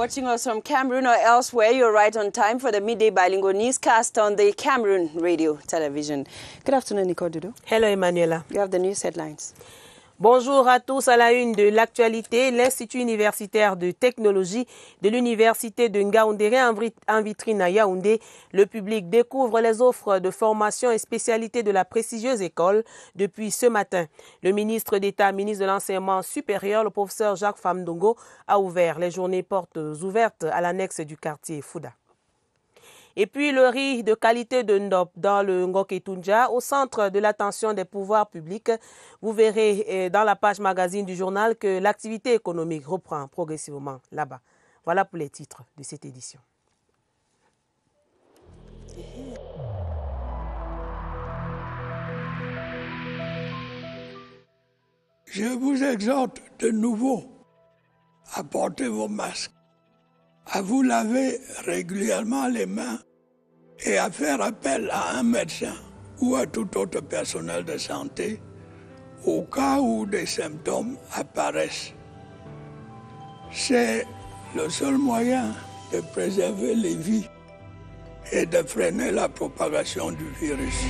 watching us from Cameroon or elsewhere, you're right on time for the midday bilingual newscast on the Cameroon Radio Television. Good afternoon, Nicole Doudou. Hello, Emmanuela. You have the news headlines. Bonjour à tous. À la une de l'actualité, l'Institut universitaire de technologie de l'Université de Ngaoundéré en vitrine à Yaoundé. Le public découvre les offres de formation et spécialités de la prestigieuse école depuis ce matin. Le ministre d'État, ministre de l'Enseignement supérieur, le professeur Jacques Famdongo, a ouvert les journées portes ouvertes à l'annexe du quartier Fouda. Et puis le riz de qualité de Ndop dans le Ngoketunja, au centre de l'attention des pouvoirs publics. Vous verrez dans la page magazine du journal que l'activité économique reprend progressivement là-bas. Voilà pour les titres de cette édition. Je vous exhorte de nouveau à porter vos masques, à vous laver régulièrement les mains et à faire appel à un médecin ou à tout autre personnel de santé au cas où des symptômes apparaissent. C'est le seul moyen de préserver les vies et de freiner la propagation du virus.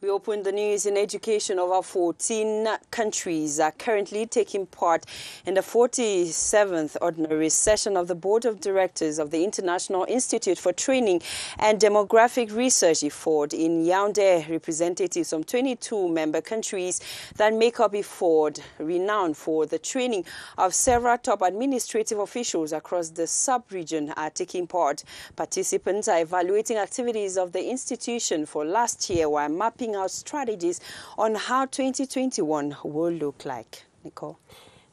We open the news in education. Over 14 countries are currently taking part in the 47th ordinary session of the Board of Directors of the International Institute for Training and Demographic Research, IFORD. In Yaoundé, representatives from 22 member countries that make up IFORD, renowned for the training of several top administrative officials across the sub-region, are taking part. Participants are evaluating activities of the institution for last year while mapping out strategies on how 2021 will look like. Nicole.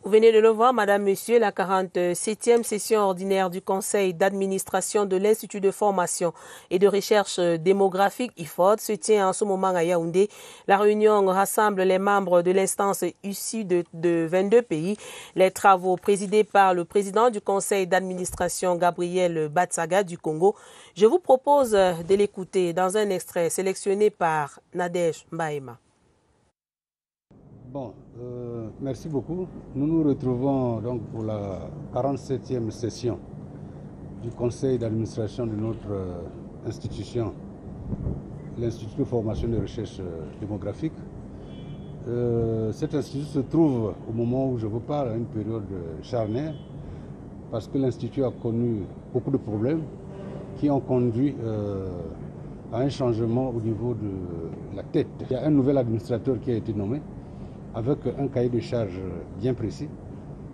Vous venez de le voir, Madame, Monsieur, la 47e session ordinaire du Conseil d'administration de l'Institut de formation et de recherche démographique IFORD se tient en ce moment à Yaoundé. La réunion rassemble les membres de l'instance issue de 22 pays. Les travaux présidés par le président du Conseil d'administration, Gabriel Batsaga du Congo. Je vous propose de l'écouter dans un extrait sélectionné par Nadège Mbaema. Bon, merci beaucoup. Nous nous retrouvons donc pour la 47e session du conseil d'administration de notre institution, l'Institut de formation et de recherche démographique. Cet institut se trouve au moment où je vous parle à une période charnière parce que l'Institut a connu beaucoup de problèmes qui ont conduit à un changement au niveau de la tête. Il y a un nouvel administrateur qui a été nommé, avec un cahier de charges bien précis.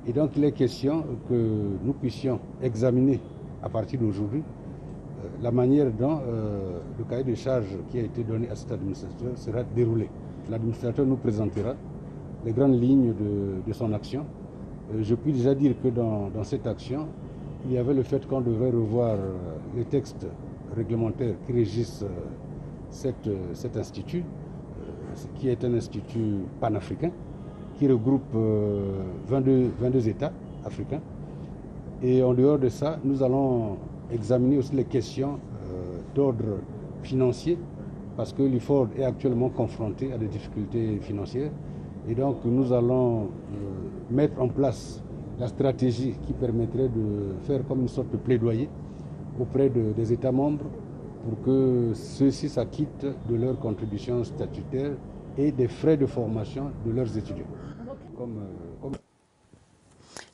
Et donc il est question que nous puissions examiner à partir d'aujourd'hui la manière dont le cahier de charges qui a été donné à cet administrateur sera déroulé. L'administrateur nous présentera les grandes lignes de son action. Je puis déjà dire que dans cette action, il y avait le fait qu'on devait revoir les textes réglementaires qui régissent cet institut, qui est un institut panafricain, qui regroupe 22 États africains. Et en dehors de ça, nous allons examiner aussi les questions d'ordre financier, parce que l'IFORD est actuellement confronté à des difficultés financières. Et donc nous allons mettre en place la stratégie qui permettrait de faire comme une sorte de plaidoyer auprès des États membres pour que ceux-ci s'acquittent de leurs contributions statutaires et des frais de formation de leurs étudiants.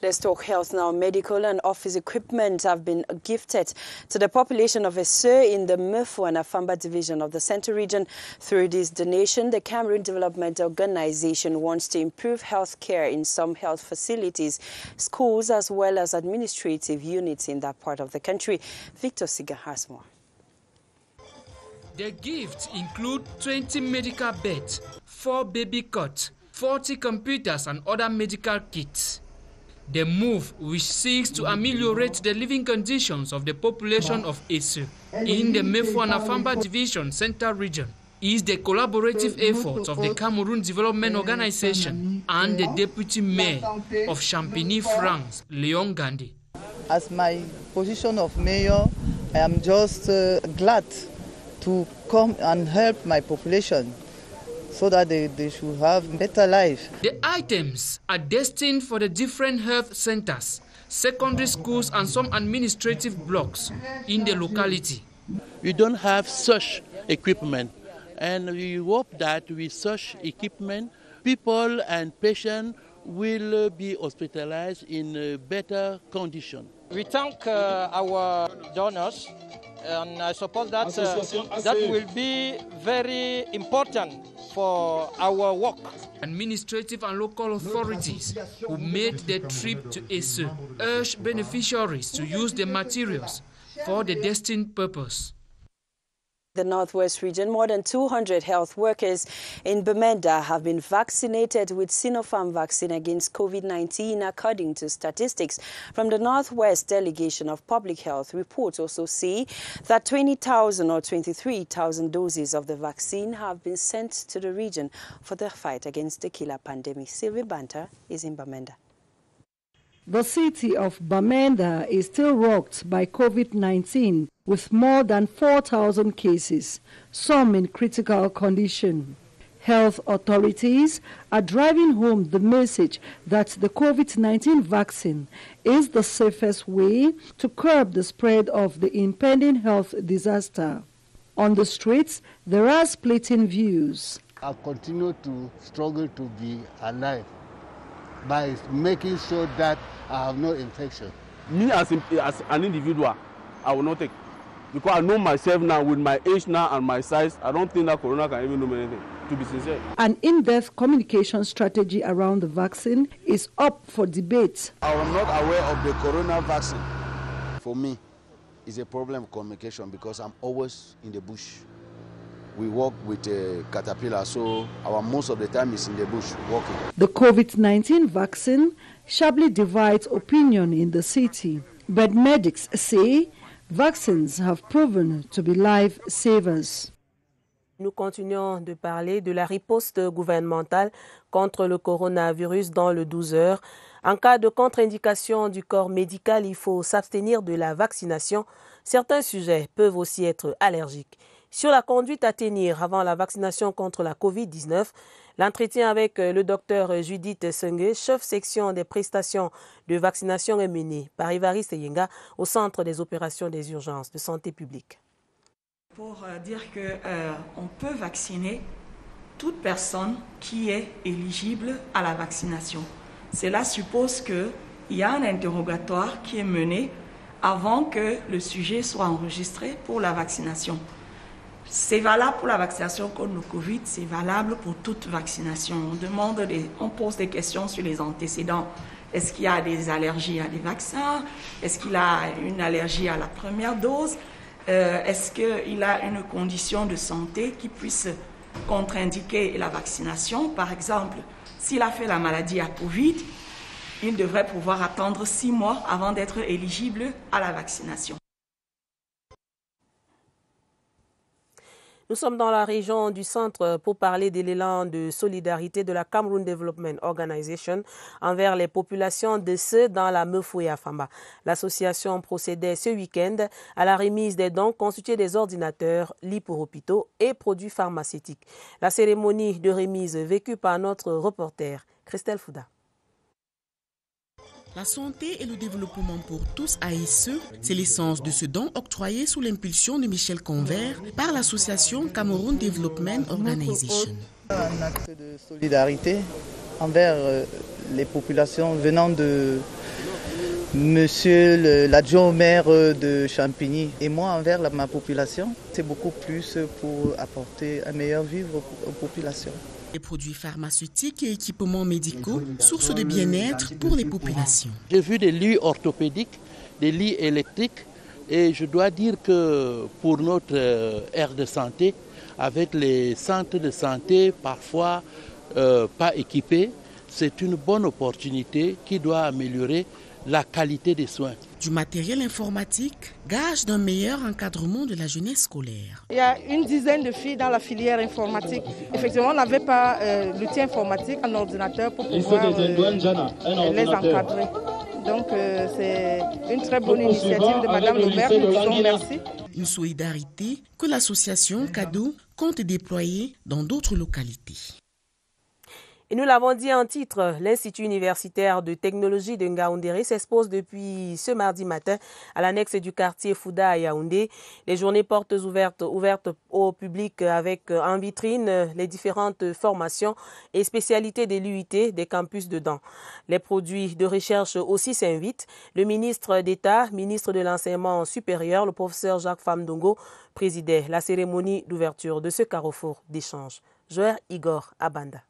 Let's talk health now. Medical and office equipment have been gifted to the population of Esseu in the Mefou and Afamba division of the Central Region. Through this donation, the Cameroon Development Organization wants to improve health care in some health facilities, schools, as well as administrative units in that part of the country. Victor Siga has more. The gifts include 20 medical beds, 4 baby cots, 40 computers and other medical kits. The move, which seeks to ameliorate the living conditions of the population of Esseu in the Mefou and Afamba Division Central Region, is the collaborative effort of the Cameroon Development Organization and the Deputy Mayor of Champigny, France, Léon Gandhi. As my position of mayor, I am just glad to come and help my population so that they should have better life. The items are destined for the different health centers, secondary schools and some administrative blocks in the locality. We don't have such equipment, and we hope that with such equipment, people and patients will be hospitalized in better conditions. We thank our donors, and I suppose that that will be very important for our work. Administrative and local authorities who made the trip to Esu urge beneficiaries to use the materials for the destined purpose. The Northwest region, more than 200 health workers in Bamenda have been vaccinated with Sinopharm vaccine against COVID-19, according to statistics from the Northwest Delegation of Public Health. Reports also see that 20,000 or 23,000 doses of the vaccine have been sent to the region for the fight against the killer pandemic. Sylvie Banta is in Bamenda. The city of Bamenda is still rocked by COVID-19 with more than 4,000 cases, some in critical condition. Health authorities are driving home the message that the COVID-19 vaccine is the safest way to curb the spread of the impending health disaster. On the streets, there are splitting views. I continue to struggle to be alive by making sure that I have no infection. Me as an individual, I will not take. Because I know myself now, with my age now and my size, I don't think that corona can even do me anything, to be sincere. An in-depth communication strategy around the vaccine is up for debate. I was not aware of the corona vaccine. For me, it's a problem of communication because I'm always in the bush. We work with a caterpillar, so most of the time is in the bush working. The COVID-19 vaccine sharply divides opinion in the city, but medics say vaccines have proven to be life-savers. Nous continuons de parler de la riposte gouvernementale contre le coronavirus dans le 12 heures. En cas de contre-indication du corps médical, il faut s'abstenir de la vaccination. Certains sujets peuvent aussi être allergiques. Sur la conduite à tenir avant la vaccination contre la COVID-19, l'entretien avec le docteur Judith Sengue, chef section des prestations de vaccination, est mené par Évariste Yenga au Centre des opérations des urgences de santé publique. Pour dire qu'on peut vacciner toute personne qui est éligible à la vaccination. Cela suppose qu'il y a un interrogatoire qui est mené avant que le sujet soit enregistré pour la vaccination. C'est valable pour la vaccination contre le Covid, c'est valable pour toute vaccination. On pose des questions sur les antécédents. Est-ce qu'il y a des allergies à des vaccins? Est-ce qu'il a une allergie à la première dose? Est-ce qu'il a une condition de santé qui puisse contre-indiquer la vaccination? Par exemple, s'il a fait la maladie à Covid, il devrait pouvoir attendre 6 mois avant d'être éligible à la vaccination. Nous sommes dans la région du centre pour parler de l'élan de solidarité de la Cameroon Development Organization envers les populations de ceux dans la Mefoué à Famba. L'association procédait ce week-end à la remise des dons constitués des ordinateurs, lits pour hôpitaux et produits pharmaceutiques. La cérémonie de remise vécue par notre reporter Christelle Fouda. La santé et le développement pour tous à ASE, c'est l'essence de ce don octroyé sous l'impulsion de Michel Convert par l'association Cameroon Development Organization. Un acte de solidarité envers les populations venant de Monsieur l'adjoint au maire de Champigny et moi envers ma population. C'est beaucoup plus pour apporter un meilleur vivre aux populations. Des produits pharmaceutiques et équipements médicaux, source de bien-être pour les populations. J'ai vu des lits orthopédiques, des lits électriques et je dois dire que pour notre aire de santé, avec les centres de santé parfois pas équipés, c'est une bonne opportunité qui doit améliorer la qualité des soins. Du matériel informatique, gage d'un meilleur encadrement de la jeunesse scolaire. Il y a une dizaine de filles dans la filière informatique. Effectivement, on n'avait pas l'outil informatique, un ordinateur pour pouvoir les encadrer. Donc c'est une très bonne initiative de Madame le maire. Nous disons merci. Une solidarité que l'association CADO compte déployer dans d'autres localités. Et nous l'avons dit en titre, l'Institut universitaire de technologie de Ngaoundéré s'expose depuis ce mardi matin à l'annexe du quartier Fouda à Yaoundé. Les journées portes ouvertes au public avec en vitrine les différentes formations et spécialités de l'UIT des campus dedans. Les produits de recherche aussi s'invitent. Le ministre d'État, ministre de l'Enseignement supérieur, le professeur Jacques Famdongo, présidait la cérémonie d'ouverture de ce carrefour d'échange. Joël Igor Abanda.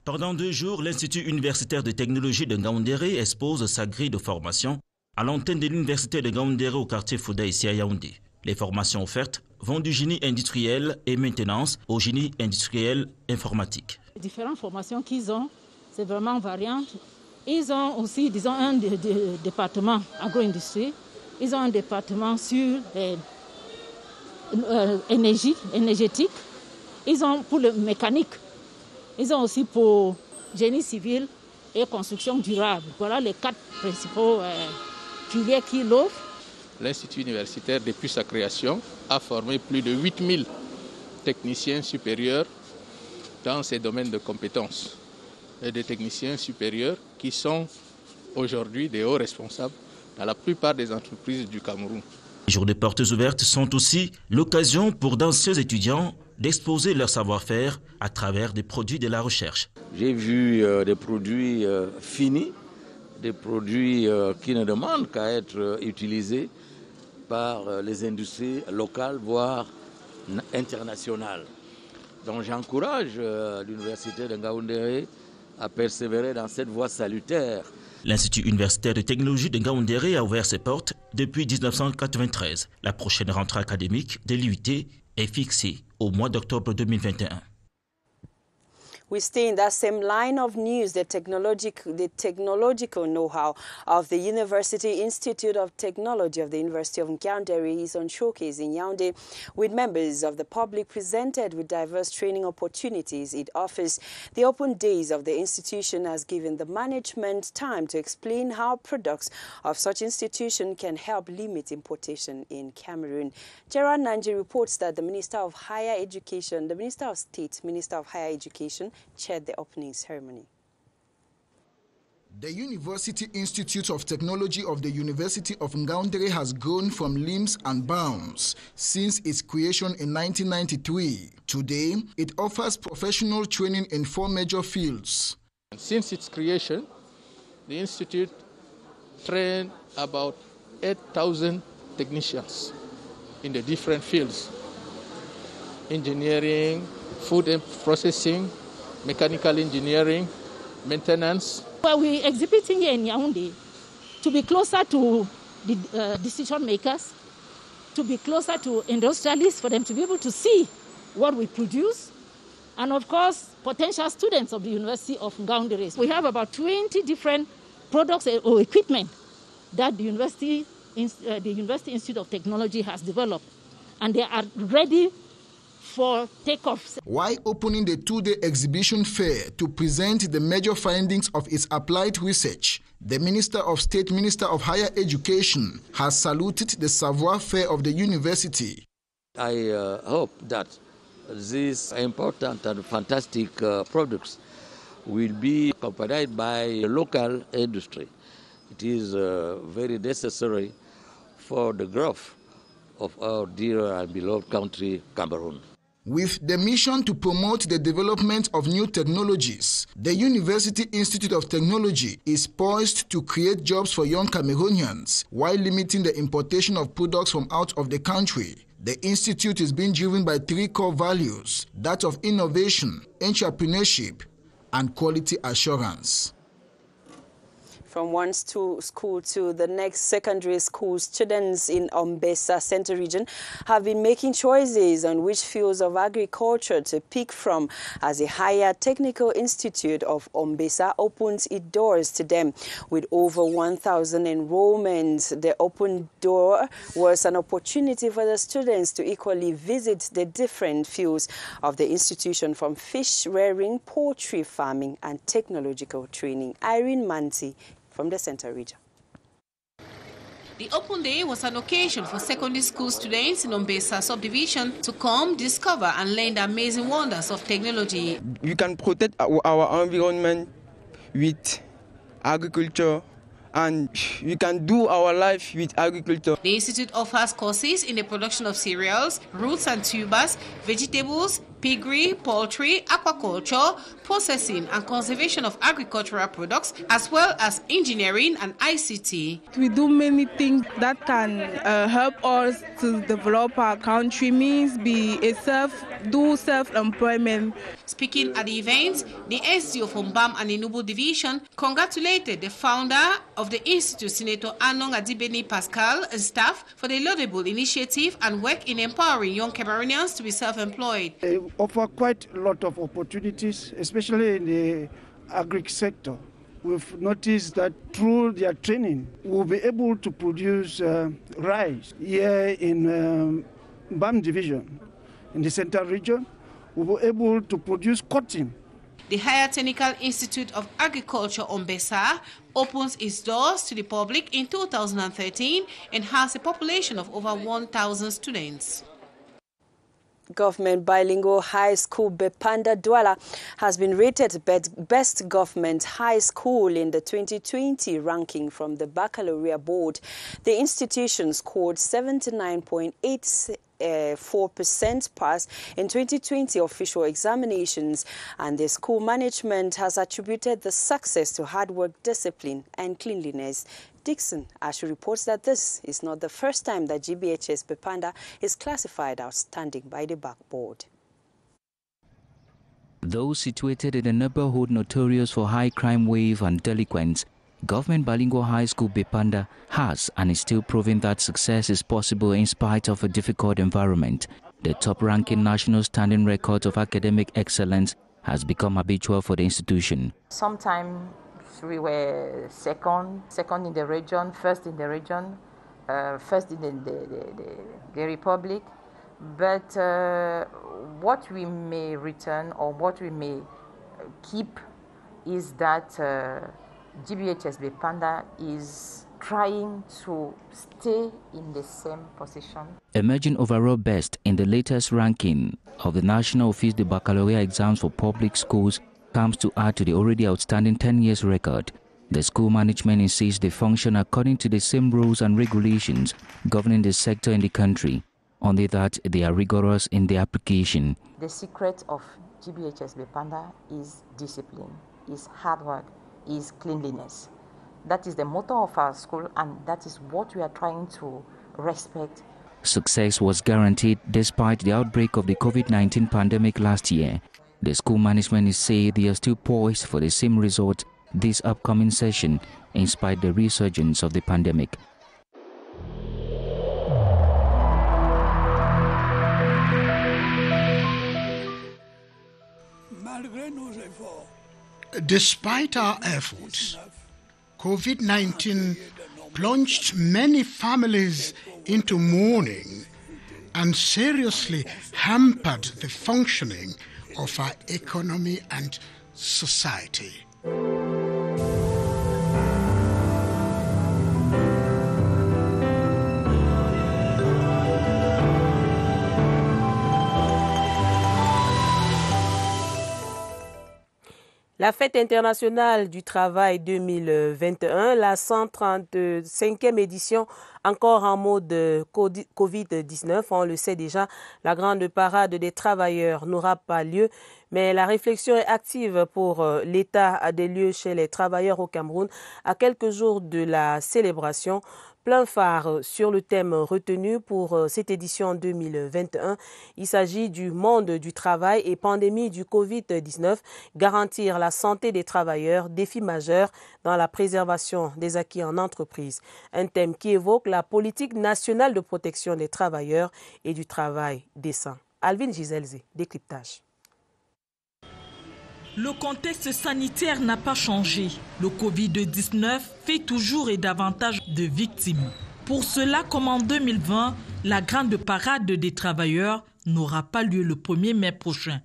Pendant 2 jours, l'Institut universitaire de technologie de Ngaoundéré expose sa grille de formation à l'antenne de l'université de Ngaoundéré au quartier Fouda ici à Yaoundé. Les formations offertes vont du génie industriel et maintenance au génie industriel informatique. Les différentes formations qu'ils ont, c'est vraiment variant. Ils ont aussi, disons, un département agro-industrie. Ils ont un département sur énergétique. Ils ont pour le mécanique. Ils ont aussi pour génie civil et construction durable. Voilà les 4 principaux filières qu'ils offrent. L'Institut universitaire, depuis sa création, a formé plus de 8000 techniciens supérieurs dans ces domaines de compétences. Et des techniciens supérieurs qui sont aujourd'hui des hauts responsables dans la plupart des entreprises du Cameroun. Les jours de portes ouvertes sont aussi l'occasion pour d'anciens étudiants d'exposer leur savoir-faire à travers des produits de la recherche. J'ai vu des produits finis, des produits qui ne demandent qu'à être utilisés par les industries locales, voire internationales. Donc j'encourage l'Université de Ngaoundéré à persévérer dans cette voie salutaire. L'Institut universitaire de technologie de Ngaoundéré a ouvert ses portes depuis 1993. La prochaine rentrée académique de l'UIT est fixée au mois d'octobre 2021. We stay in that same line of news. The technological know-how of the University Institute of Technology of the University of Ngaoundéré is on showcase in Yaoundé, with members of the public presented with diverse training opportunities it offers. The open days of the institution has given the management time to explain how products of such institution can help limit importation in Cameroon. Gerard Nanji reports that the Minister of Higher Education, the Minister of State, Minister of Higher Education, chaired the opening ceremony. The University Institute of Technology of the University of Ngaoundéré has grown from leaps and bounds since its creation in 1993. Today, it offers professional training in 4 major fields. Since its creation, the Institute trained about 8,000 technicians in the different fields: engineering, food and processing, mechanical engineering, maintenance. Well, we're exhibiting here in Yaoundé to be closer to the decision makers, to be closer to industrialists, for them to be able to see what we produce, and of course, potential students of the University of Ngaoundéré. We have about 20 different products or equipment that the University Institute of Technology has developed, and they are ready for takeoff. While opening the 2-day exhibition fair to present the major findings of its applied research, the Minister of State, Minister of Higher Education, has saluted the savoir-faire of the university. I hope that these important and fantastic products will be accompanied by local industry. It is very necessary for the growth of our dear and beloved country, Cameroon. With the mission to promote the development of new technologies, the University Institute of Technology is poised to create jobs for young Cameroonians while limiting the importation of products from out of the country. The institute is being driven by 3 core values: that of innovation, entrepreneurship, and quality assurance. From one school to the next, secondary school students in Ombessa Central Region have been making choices on which fields of agriculture to pick from as a higher technical institute of Ombessa opens its doors to them. With over 1,000 enrollments, the open door was an opportunity for the students to equally visit the different fields of the institution, from fish rearing, poultry farming, and technological training. Irene Manti from the Central Region. The open day was an occasion for secondary school students in Ombesa subdivision to come, discover and learn the amazing wonders of technology. We can protect our environment with agriculture, and we can do our life with agriculture. The institute offers courses in the production of cereals, roots and tubers, vegetables, piggery, poultry, aquaculture, processing and conservation of agricultural products, as well as engineering and ICT. We do many things that can help us to develop our country, means do self-employment. Speaking at the event, the SDO from BAM and Enugu Division congratulated the founder of the institute, Senator Anong Adibeni Pascal, and staff for the laudable initiative and work in empowering young Cameroonians to be self-employed. Offer quite a lot of opportunities, especially in the agri sector. We've noticed that through their training, we'll be able to produce rice here in BAM division. In the central region, we'll be able to produce cotton. The Higher Technical Institute of Agriculture, Ombesa, opens its doors to the public in 2013 and has a population of over 1,000 students. Government Bilingual High School Bepanda Douala has been rated Best Government High School in the 2020 ranking from the Baccalaureate Board. The institution scored 79.84% pass in 2020 official examinations, and the school management has attributed the success to hard work, discipline and cleanliness. Dixon Ashu reports that this is not the first time that GBHS Bepanda is classified outstanding by the BAC Board. Though situated in a neighborhood notorious for high crime wave and delinquents, Government Bilingual High School Bepanda has and is still proving that success is possible in spite of a difficult environment. The top-ranking national standing record of academic excellence has become habitual for the institution. Sometimes we were second in the region, first in the region, first in the Republic. But what we may return or what we may keep is that GBHS Bepanda is trying to stay in the same position. Emerging overall best in the latest ranking of the National Office de Baccalaureate exams for public schools comes to add to the already outstanding 10 years record. The school management insists they function according to the same rules and regulations governing the sector in the country, only that they are rigorous in their application. The secret of GBHS Bepanda is discipline, is hard work, is cleanliness. That is the motto of our school, and that is what we are trying to respect. Success was guaranteed despite the outbreak of the COVID-19 pandemic last year. The school management is saying they are still poised for the same result this upcoming session, in spite of the resurgence of the pandemic. Despite our efforts, COVID-19 plunged many families into mourning and seriously hampered the functioning of our economy and society. La Fête internationale du travail 2021, la 135e édition, encore en mode Covid-19, on le sait déjà, la grande parade des travailleurs n'aura pas lieu, mais la réflexion est active pour l'état des lieux chez les travailleurs au Cameroun à quelques jours de la célébration. Plein phare sur le thème retenu pour cette édition 2021. Il s'agit du monde du travail et pandémie du Covid-19, garantir la santé des travailleurs, défi majeur dans la préservation des acquis en entreprise. Un thème qui évoque la politique nationale de protection des travailleurs et du travail décent. Alvin Giselze, décryptage. Le contexte sanitaire n'a pas changé. Le Covid-19 fait toujours et davantage de victimes. Pour cela, comme en 2020, la grande parade des travailleurs n'aura pas lieu le 1er mai prochain.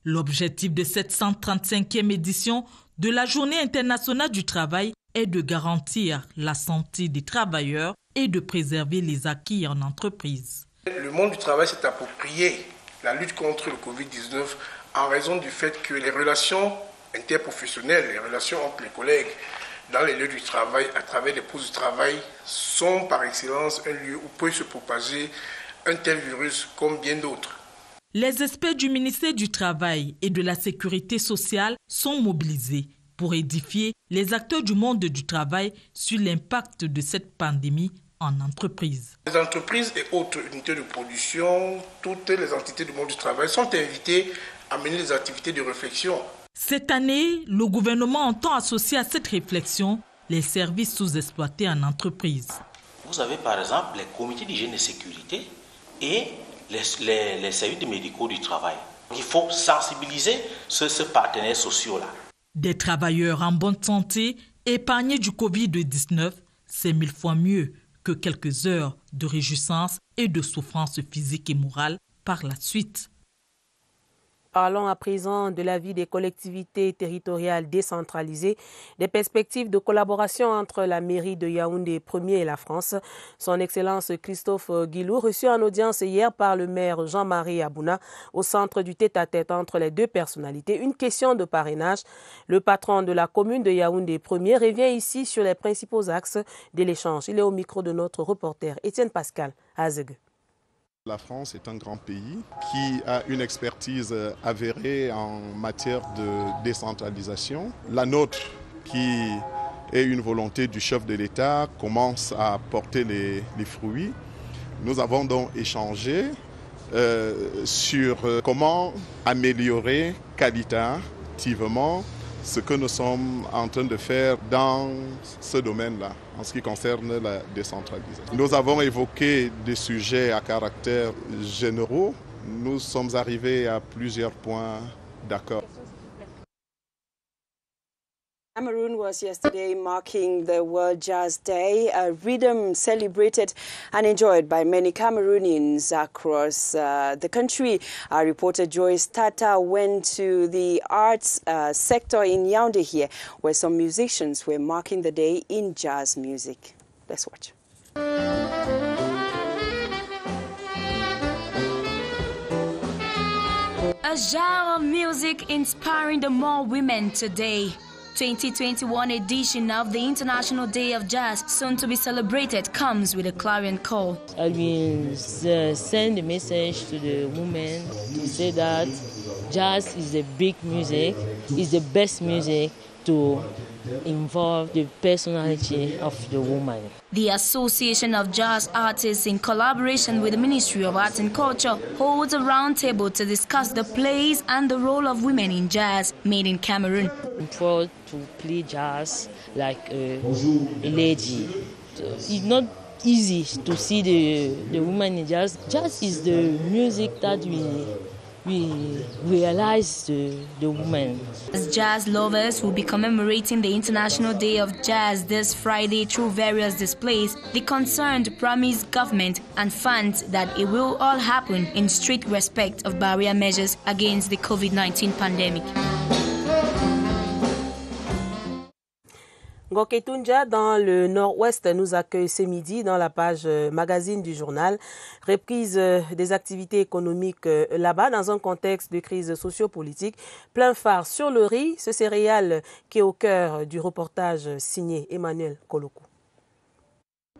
L'objectif de cette 135e édition, de la Journée internationale du travail est de garantir la santé des travailleurs et de préserver les acquis en entreprise. Le monde du travail s'est approprié la lutte contre le Covid-19 en raison du fait que les relations interprofessionnelles, les relations entre les collègues dans les lieux du travail, à travers les postes de travail, sont par excellence un lieu où peut se propager un tel virus comme bien d'autres. Les experts du ministère du Travail et de la Sécurité sociale sont mobilisés pour édifier les acteurs du monde du travail sur l'impact de cette pandémie en entreprise. Les entreprises et autres unités de production, toutes les entités du monde du travail sont invitées à mener des activités de réflexion. Cette année, le gouvernement entend associer à cette réflexion les services sous-exploités en entreprise. Vous avez par exemple les comités d'hygiène et sécurité et les services médicaux du travail. Il faut sensibiliser ces partenaires sociaux-là. Des travailleurs en bonne santé, épargnés du Covid-19, c'est 1000 fois mieux que quelques heures de réjouissance et de souffrance physique et morale par la suite. Parlons à présent de la vie des collectivités territoriales décentralisées, des perspectives de collaboration entre la mairie de Yaoundé 1er et la France. Son Excellence Christophe Guilou, reçu en audience hier par le maire Jean-Marie Abouna au centre du tête-à-tête entre les deux personnalités. Une question de parrainage. Le patron de la commune de Yaoundé 1er revient ici sur les principaux axes de l'échange. Il est au micro de notre reporter Étienne Pascal Azeg. La France est un grand pays qui a une expertise avérée en matière de décentralisation. La nôtre, qui est une volonté du chef de l'État, commence à porter les fruits. Nous avons donc échangé sur comment améliorer qualitativement ce que nous sommes en train de faire dans ce domaine-là, en ce qui concerne la décentralisation. Nous avons évoqué des sujets à caractère généraux. Nous sommes arrivés à plusieurs points d'accord. Cameroon was yesterday marking the World Jazz Day, a rhythm celebrated and enjoyed by many Cameroonians across the country. Our reporter Joyce Tata went to the arts sector in Yaoundé here, where some musicians were marking the day in jazz music. Let's watch. A genre of music inspiring the more women today. 2021 edition of the International Day of Jazz, soon to be celebrated, comes with a clarion call. I will send a message to the women to say that jazz is the big music, is the best music to involve the personality of the woman. The Association of Jazz Artists, in collaboration with the Ministry of Arts and Culture, holds a roundtable to discuss the place and the role of women in jazz made in Cameroon. I'm proud to play jazz like a lady. It's not easy to see the woman in jazz. Jazz is the music that we realize the woman. As jazz lovers will be commemorating the International Day of Jazz this Friday through various displays, the concerned promise government and fans that it will all happen in strict respect of barrier measures against the COVID-19 pandemic. Ngoketunja, dans le nord-ouest, nous accueille ce midi dans la page magazine du journal. Reprise des activités économiques là-bas dans un contexte de crise sociopolitique. Plein phare sur le riz, ce céréale qui est au cœur du reportage signé Emmanuel Kolokou.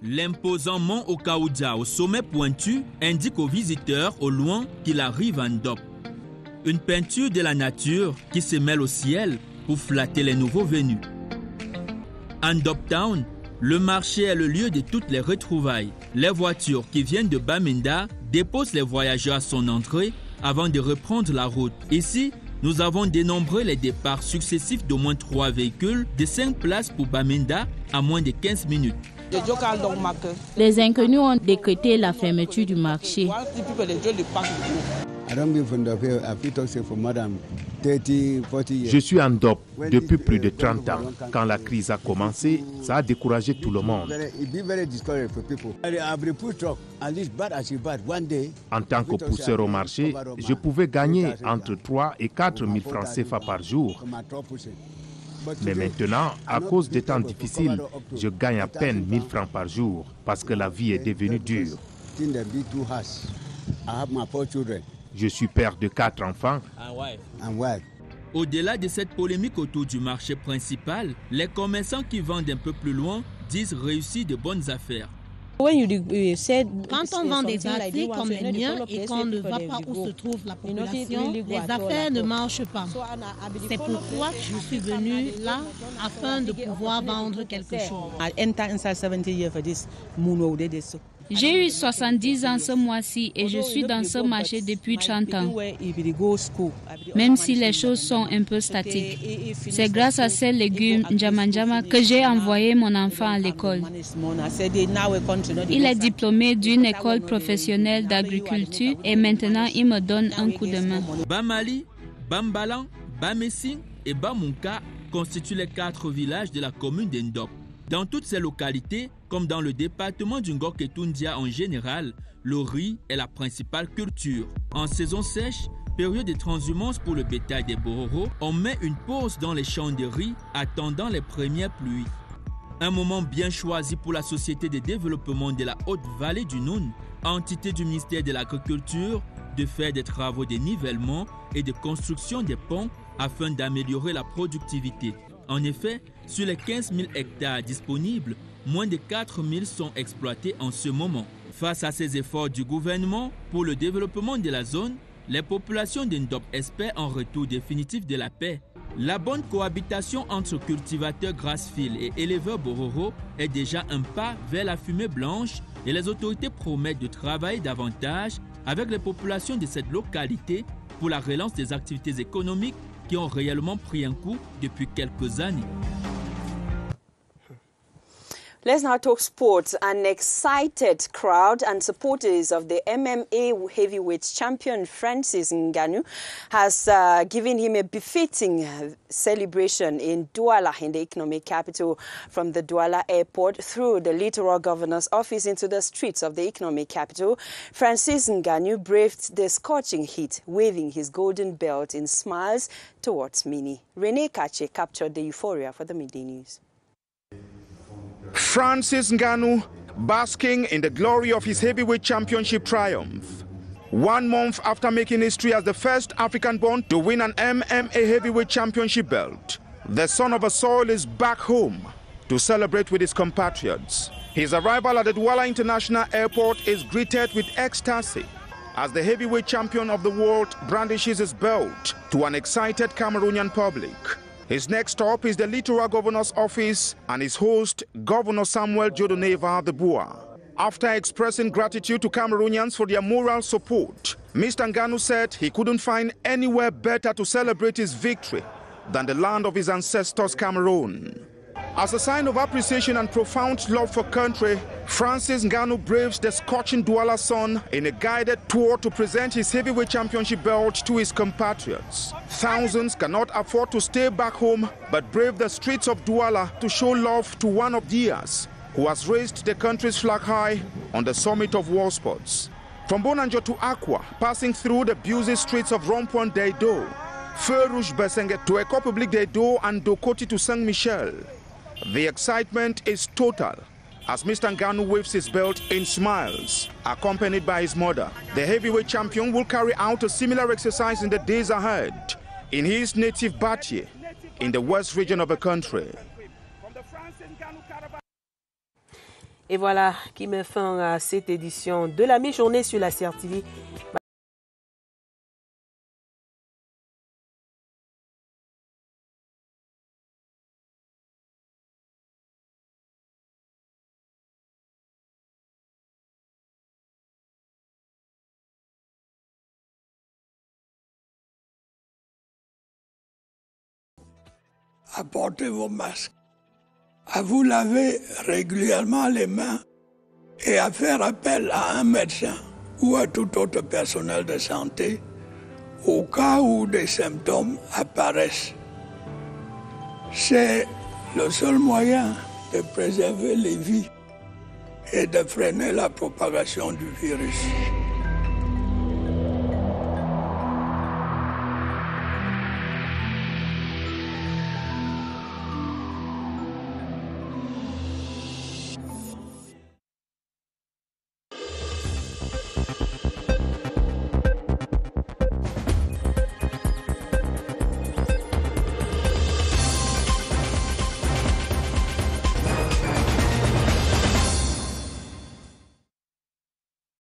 L'imposant mont Okaoudia au sommet pointu indique aux visiteurs au loin qu'il arrive à Ndop. Une peinture de la nature qui se mêle au ciel pour flatter les nouveaux venus. À Ndop Town, le marché est le lieu de toutes les retrouvailles. Les voitures qui viennent de Bamenda déposent les voyageurs à son entrée avant de reprendre la route. Ici, nous avons dénombré les départs successifs d'au moins 3 véhicules de 5 places pour Bamenda à moins de 15 minutes. Les inconnus ont décrété la fermeture du marché. Je suis en Ndop depuis plus de 30 ans. Quand la crise a commencé, ça a découragé tout le monde. En tant que pousseur au marché, je pouvais gagner entre 3 et 4 000 francs CFA par jour. Mais maintenant, à cause des temps difficiles, je gagne à peine 1000 francs par jour parce que la vie est devenue dure. Je suis père de 4 enfants. Au-delà de cette polémique autour du marché principal, les commerçants qui vendent un peu plus loin disent réussir de bonnes affaires. Quand on vend des articles comme les miens et qu'on ne va pas où se trouve la population, les affaires ne marchent pas. C'est pourquoi je suis venue là afin de pouvoir vendre quelque chose. J'ai eu 70 ans ce mois-ci et je suis dans ce marché depuis 30 ans. Même si les choses sont un peu statiques, c'est grâce à ces légumes Njama que j'ai envoyé mon enfant à l'école. Il est diplômé d'une école professionnelle d'agriculture et maintenant il me donne un coup de main. Bamali, Bambalan, Bamessing et Bamunka constituent les 4 villages de la commune d'Ndop. Dans toutes ces localités, comme dans le département du Ngok et Tundia en général, le riz est la principale culture. En saison sèche, période de transhumance pour le bétail des Bororo, on met une pause dans les champs de riz attendant les premières pluies. Un moment bien choisi pour la Société de développement de la Haute-Vallée du Noun, entité du ministère de l'Agriculture, de faire des travaux de nivellement et de construction des ponts afin d'améliorer la productivité. En effet, sur les 15 000 hectares disponibles, moins de 4 000 sont exploités en ce moment. Face à ces efforts du gouvernement pour le développement de la zone, les populations d'Ndop espèrent un retour définitif de la paix. La bonne cohabitation entre cultivateurs grassfield et éleveurs Bororo est déjà un pas vers la fumée blanche et les autorités promettent de travailler davantage avec les populations de cette localité pour la relance des activités économiques qui ont réellement pris un coup depuis quelques années. Let's now talk sports. An excited crowd and supporters of the MMA heavyweight champion Francis Ngannou has given him a befitting celebration in Douala, in the economic capital. From the Douala airport through the Littoral Governor's office into the streets of the economic capital, Francis Ngannou braved the scorching heat, waving his golden belt in smiles towards many. Rene Kache captured the euphoria for the Midday News. Francis Ngannou basking in the glory of his heavyweight championship triumph. 1 month after making history as the first African-born to win an MMA heavyweight championship belt, the son of a soil is back home to celebrate with his compatriots. His arrival at the Douala International Airport is greeted with ecstasy as the heavyweight champion of the world brandishes his belt to an excited Cameroonian public. His next stop is the Littoral Governor's office and his host, Governor Samuel Jodoneva Debois. After expressing gratitude to Cameroonians for their moral support, Mr. Ngannou said he couldn't find anywhere better to celebrate his victory than the land of his ancestors, Cameroon. As a sign of appreciation and profound love for country, Francis Ngannou braves the scorching Douala sun in a guided tour to present his heavyweight championship belt to his compatriots. Thousands cannot afford to stay back home but brave the streets of Douala to show love to one of theirs who has raised the country's flag high on the summit of war sports. From Bonanjo to Aqua, passing through the busy streets of Rompon Deido, Feu Rouge Besenge to Ecole Publique Deido and Dokoti to Saint-Michel, the excitement is total as Mr. Ngannou waves his belt in smiles, accompanied by his mother. The heavyweight champion will carry out a similar exercise in the days ahead in his native Batie, in the west region of the country. Et voilà qui met fin à cette édition de la mi-journée sur la CRTV. Apportez vos masques, à vous laver régulièrement les mains et à faire appel à un médecin ou à tout autre personnel de santé au cas où des symptômes apparaissent. C'est le seul moyen de préserver les vies et de freiner la propagation du virus.